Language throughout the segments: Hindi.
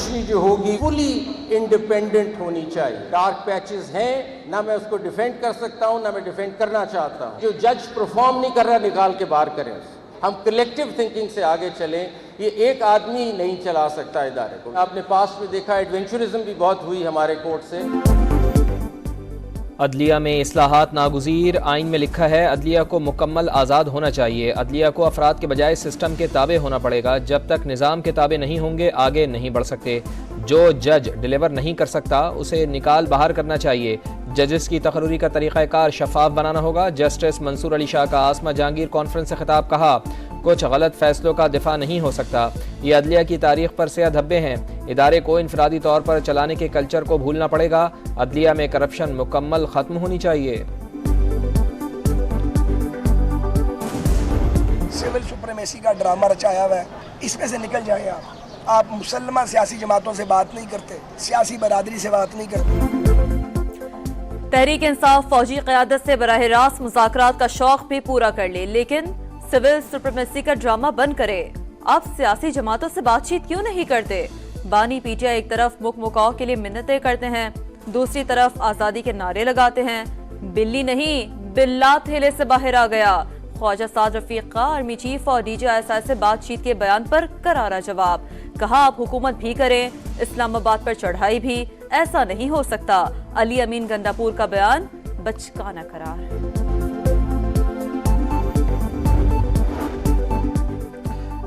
जुडिशरी जो होगी फुली इंडिपेंडेंट होनी चाहिए। डार्क पैचेस हैं, ना मैं उसको डिफेंड कर सकता हूं, ना मैं डिफेंड करना चाहता हूं। जो जज परफॉर्म नहीं कर रहा, निकाल के बाहर करें उसे। हम कलेक्टिव थिंकिंग से आगे चलें। ये एक आदमी नहीं चला सकता इदारे को। आपने पास्ट में देखा एडवेंचरिज्म भी बहुत हुई हमारे कोर्ट से। अदलिया में इस्लाहात नागुज़ीर। आइन में लिखा है अदलिया को मुकम्मल आज़ाद होना चाहिए। अदलिया को अफराद के बजाय सिस्टम के ताबे होना पड़ेगा। जब तक निज़ाम के ताबे नहीं होंगे आगे नहीं बढ़ सकते। जो जज डिलीवर नहीं कर सकता उसे निकाल बाहर करना चाहिए। जजेस की तकर्री का तरीक़ाकार शफाफ बनाना होगा। जस्टिस मंसूर अली शाह का आसमा जहांगीर कॉन्फ्रेंस से खिताब। कहा कुछ गलत फैसलों का दिफा नहीं हो सकता। ये अदलिया की तारीख पर से धब्बे हैं। इदारे को इनफरादी तौर पर चलाने के कल्चर को भूलना पड़ेगा। अदलिया में करप्शन मुकम्मल ख़त्म होनी चाहिए। सिविल सुप्रीमेसी का ड्रामा रचाया हुआ है, इसमें से निकल जाए आप मुसलमान सियासी जमातों से बात नहीं करते, सियासी बरादरी से बात नहीं करते। तहरीक इंसाफ फौजी क़यादत से बराह रास्त मुज़ाकरात का शौक भी पूरा कर ले, लेकिन सिविल सुप्रीमेसी का ड्रामा बंद करे। अब सियासी जमातों से बातचीत क्यों नहीं करते? बानी पीटीआई एक तरफ मुकमुकाव के लिए मिन्नतें करते हैं, दूसरी तरफ आज़ादी के नारे लगाते हैं। बिल्ली नहीं बिल्ला थेले से बाहर आ गया। ख्वाजा साद रफीक का आर्मी चीफ और DGISI से बातचीत के बयान पर करारा जवाब। कहा आप हुकूमत भी करें, इस्लामाबाद पर चढ़ाई भी, ऐसा नहीं हो सकता। अली अमीन गंडापुर का बयान बचकाना करार।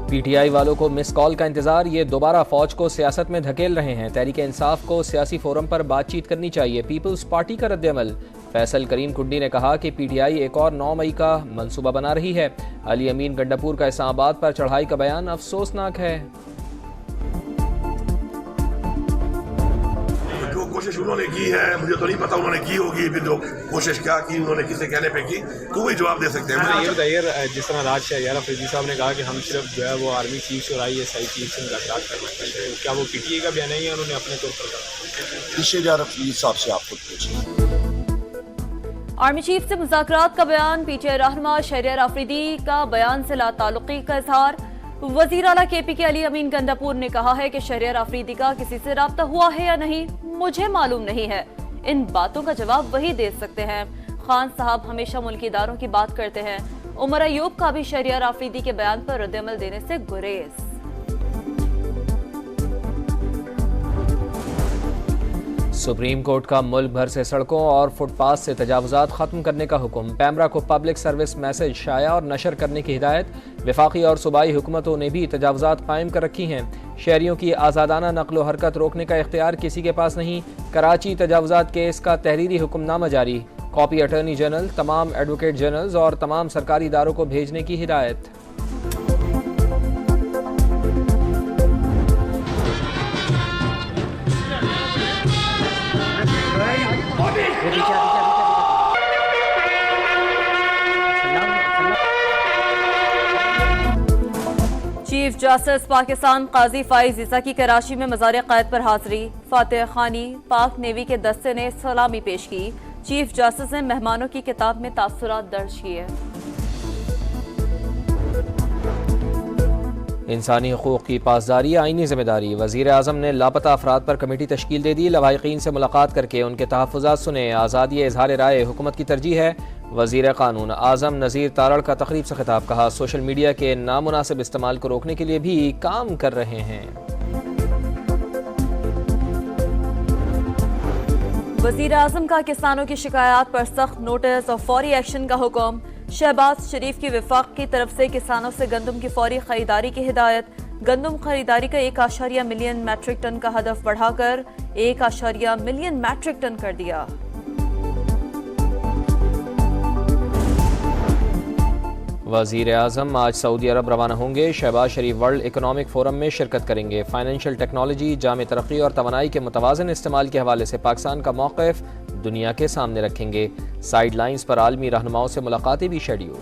PTI वालों को मिस कॉल का इंतजार। ये दोबारा फौज को सियासत में धकेल रहे हैं। तहरीक इंसाफ को सियासी फोरम पर बातचीत करनी चाहिए। पीपल्स पार्टी का रद्द-ए-अमल। फैसल करीम कुंडी ने कहा कि PTI एक और 9 मई का मंसूबा बना रही है। अली अमीन गंडापुर का इस्लामाबाद पर चढ़ाई का बयान अफसोसनाक है। जो कोशिश उन्होंने की है, मुझे तो नहीं पता उन्होंने की होगी, फिर जो कोशिश क्या की उन्होंने किसे कहने पे की, तो वही जवाब दे सकते हैं। मुझे ये बताइए, जिस तरह राज शहरियार अफरीदी साहब ने कहा कि हम सिर्फ जो है वो आर्मी चीफ से और ISI चीफ से मुलाकात करना चाहते हैं, क्या वो PTI का बयान नहीं है? उन्होंने अपने तौर पर कहा। शहरियार अफरीदी साहब से आप खुद पूछिए। आर्मी चीफ से मुज़ाकरात का बयान। PTI रहनुमा शहरियार अफरीदी का बयान से लाताल्लुकी का इजहार। वज़ीर आला KP के अली अमीन गंडापुर ने कहा है कि शहरियार अफरीदी का किसी से राब्ता हुआ है या नहीं मुझे मालूम नहीं है। इन बातों का जवाब वही दे सकते हैं। खान साहब हमेशा मुल्की इदारों की बात करते हैं। उमर अयूब का भी शहरियार अफरीदी के बयान पर रद्द-ए-अमल देने से गुरेज। सुप्रीम कोर्ट का मुल्क भर से सड़कों और फुटपाथ से तजावुजात खत्म करने का हुक्म। पैमरा को पब्लिक सर्विस मैसेज शाया और नशर करने की हिदायत। वफाकी और सूबाई हुकूमतों ने भी तजावुजात कायम कर रखी हैं। शहरियों की आज़ादाना नकलो हरकत रोकने का इख्तियार किसी के पास नहीं। कराची तजावुजात केस का तहरीरी हुक्मनामा जारी। कॉपी अटॉर्नी जनरल, तमाम एडवोकेट जनरल्स और तमाम सरकारी इदारों को भेजने की हिदायत। चीफ जस्टिस पाकिस्तान काजी फाइज ईसा की कराची में मज़ार क़ैद पर हाजिरी। फातिह खानी पाक नेवी के दस्ते ने सलामी पेश की। चीफ जस्टिस ने मेहमानों की किताब में तासुरात दर्ज किए। इंसानी हकूक़ की पासदारी आईनी जिम्मेदारी। वज़ीर आज़म ने लापता अफराद पर कमेटी तश्कील दे दी। लवाहिकीन से मुलाकात करके उनके तहफ़्फ़ुज़ात सुने। आज़ादी इज़हार राय हुकूमत की तरजीह है। वज़ीर क़ानून आज़म नज़ीर तारड़ का तक़रीब से खिताब। कहा सोशल मीडिया के नामुनासिब इस्तेमाल को रोकने के लिए भी काम कर रहे हैं। वज़ीर आज़म का किसानों की शिकायत पर सख्त नोटिस और फौरी एक्शन का हुक्म। शहबाज शरीफ की वफाक की तरफ से किसानों से गंदम की फौरी खरीदारी की हिदायत। गंदम खरीदारी का 1.1 मिलियन मैट्रिक टन का हदफ बढ़ाकर 1.1 मिलियन मैट्रिक टन कर दिया। वज़ीर आज़म आज सऊदी अरब रवाना होंगे। शहबाज शरीफ वर्ल्ड इकोनॉमिक फोरम में शिरकत करेंगे। फाइनेंशियल टेक्नोलॉजी, जामे तरक्की और तवानाई के मुतवाज़न इस्तेमाल के हवाले से पाकिस्तान का मौक़िफ़ दुनिया के सामने रखेंगे। साइड लाइन्स पर आलमी रहनुमाओं से मुलाकातें भी शेड्यूल।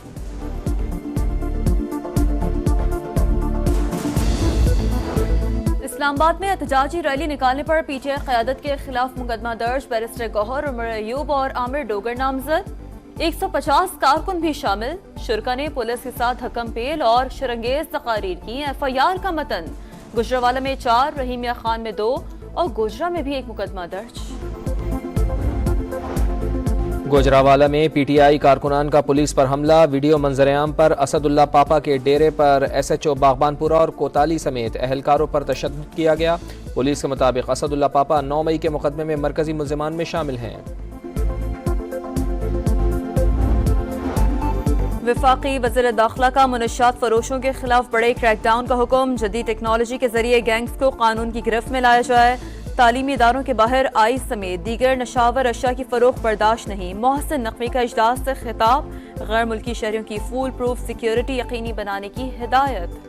इस्लामाबाद में एहतजाजी रैली निकालने पर PTI क़यादत के खिलाफ मुकदमा दर्ज। बैरिस्टर गौहर, उमर अयूब और आमिर डोगर नामजद। 150 कारकुन भी शामिल। शुरका ने पुलिस के साथ हकम पेल और शरंगेज तकारीर की। FIR का मतन गुजरावाला में 4, रहीमिया खान में 2 और गोजरा में भी एक मुकदमा दर्ज। गुजरावाला में पीटीआई कारकुनान का पुलिस पर हमला, वीडियो मंजरेआम पर असदुल्ला पापा के डेरे पर एसएचओ बागबानपुरा और कोताली समेत अहलकारों पर तशद्दुद किया गया। पुलिस के मुताबिक असदुल्ला पापा 9 मई के मुकदमे में मरकजी मुल्जिमान में शामिल हैं। वफाकी वज़ीर दाखिला का मुनश्शात फरोशों के खिलाफ बड़े क्रैकडाउन का हुक्म, जदीद टेक्नोलॉजी के जरिए गैंग्स को कानून की गिरफ्त में लाया जाए। तालीमी इदारों के बाहर आइस समेत दीगर नशावर अशिया की फरोख्त बर्दाश्त नहीं। मोहसिन नकवी का इजलास से खिताब, गैर मुल्की शहरियों की फूल प्रूफ सिक्योरिटी यकीनी बनाने की हिदायत।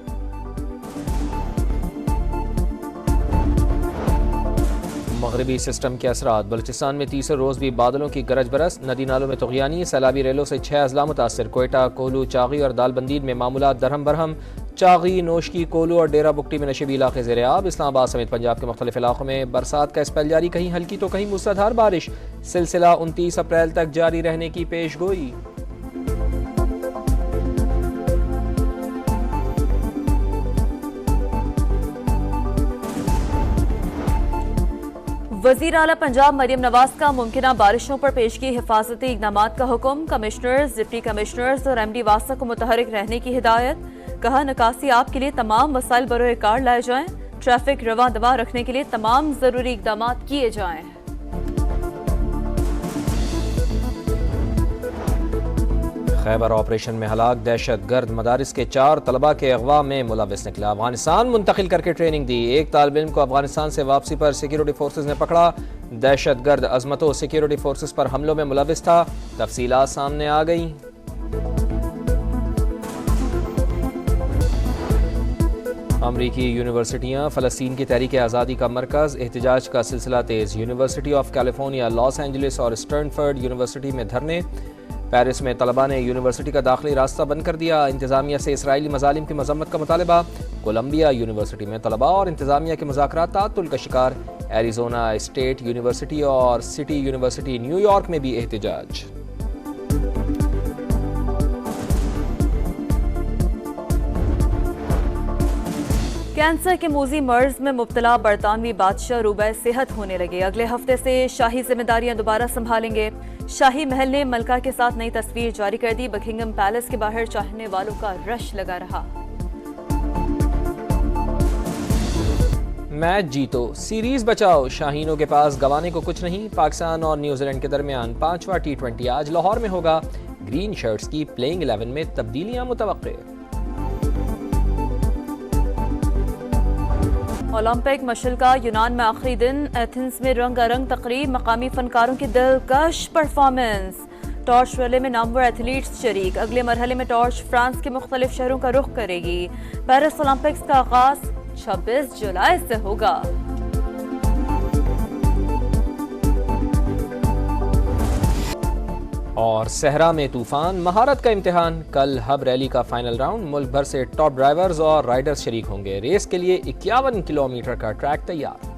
मगरबी सिस्टम के असरात, बलूचिस्तान में तीसरे रोज़ भी बादलों की गरज बरस, नदी नालों में तुग़यानी, सैलाबी रेलों से 6 अजला मुतासर। कोयटा, कोलू, चागी और दालबंदीन में मामूलात दरहम बरहम। चागी, नोशकी, कोलू और डेरा बुगटी में नशीबी इलाके ज़ेरे आब। इस्लामाबाद समेत पंजाब के मुख्तलिफ इलाकों में बरसात का स्पेल जारी, कहीं हल्की तो कहीं मूसलाधार बारिश। सिलसिला 29 अप्रैल तक जारी रहने की पेशगोई। वज़ीर आला पंजाब मरियम नवाज का मुमकिना बारिशों पर पेशगी हिफाजती इक़दामात का हुक्म, कमिश्नर्स, डिप्टी कमिश्नर्स और MD वासा को मुतहरिक रहने की हिदायत। कहा, निकासी आप के लिए तमाम वसाइल बरोए कार लाए जाएं, ट्रैफिक रवा दवा रखने के लिए तमाम जरूरी इक़दामात किए जाएं। खैबर ऑपरेशन में हलाक दहशतगर्द मदारिस के 4 तलबा के अगवा में मुलविस निकला, अफगानिस्तान मुंतकिल करके ट्रेनिंग दी। एक तालिब इल्म को अफगानिस्तान से वापसी पर सिक्योरिटी फोर्सेज ने पकड़ा। दहशतगर्द अजमतो सिक्योरिटी फोर्सेज पर हमलों में मुलविस था। तफसीलात सामने आ गई। अमरीकी यूनिवर्सिटियाँ फ़लस्तीन की तहरीक आज़ादी का मरकज़, एहतजाज का सिलसिला तेज़। University of California, Los Angeles और स्टर्नफर्ड यूनिवर्सिटी में धरने। पेरिस में तलबा ने यूनिवर्सिटी का दाखिली रास्ता बंद कर दिया। इंतज़ामिया से इसराइली मज़ालिम की मजम्मत का मुतालबा। कोलंबिया यूनिवर्सिटी में तलबा और इंतज़ामिया के मुज़ाकरात ताअत्तुल का शिकार। एरिज़ोना स्टेट यूनिवर्सिटी और सिटी यूनिवर्सिटी न्यूयॉर्क में भी एहतजाज। कैंसर के मूजी मर्ज में मुब्तला बरतानवी बादशाह रूबे सेहत होने लगे। अगले हफ्ते से शाही जिम्मेदारियां दोबारा संभालेंगे। शाही महल ने मलका के साथ नई तस्वीर जारी कर दी। बकिंगम पैलेस के बाहर चाहने वालों का रश लगा रहा। मैच जीतो, सीरीज बचाओ, शाहीनों के पास गंवाने को कुछ नहीं। पाकिस्तान और न्यूजीलैंड के दरमियान 5वां T20 आज लाहौर में होगा। ग्रीन शर्ट्स की प्लेइंग 11 में तब्दीलियां मुतवक्के। ओलंपिक मशल का यूनान में आखिरी दिन, एथेंस में रंगारंग तकरीब, मकामी फनकारों की दिलकश परफॉर्मेंस। टॉर्च रैली में नामवर एथलीट्स शरीक। अगले मरहले में टॉर्च फ्रांस के मुख्तलिफ शहरों का रुख करेगी। पेरिस ओलंपिक्स का आगाज 26 जुलाई से होगा। और सहरा में तूफान, महारत का इम्तिहान। कल हब रैली का फाइनल राउंड, मुल्क भर से टॉप ड्राइवर्स और राइडर्स शरीक होंगे। रेस के लिए 51 किलोमीटर का ट्रैक तैयार।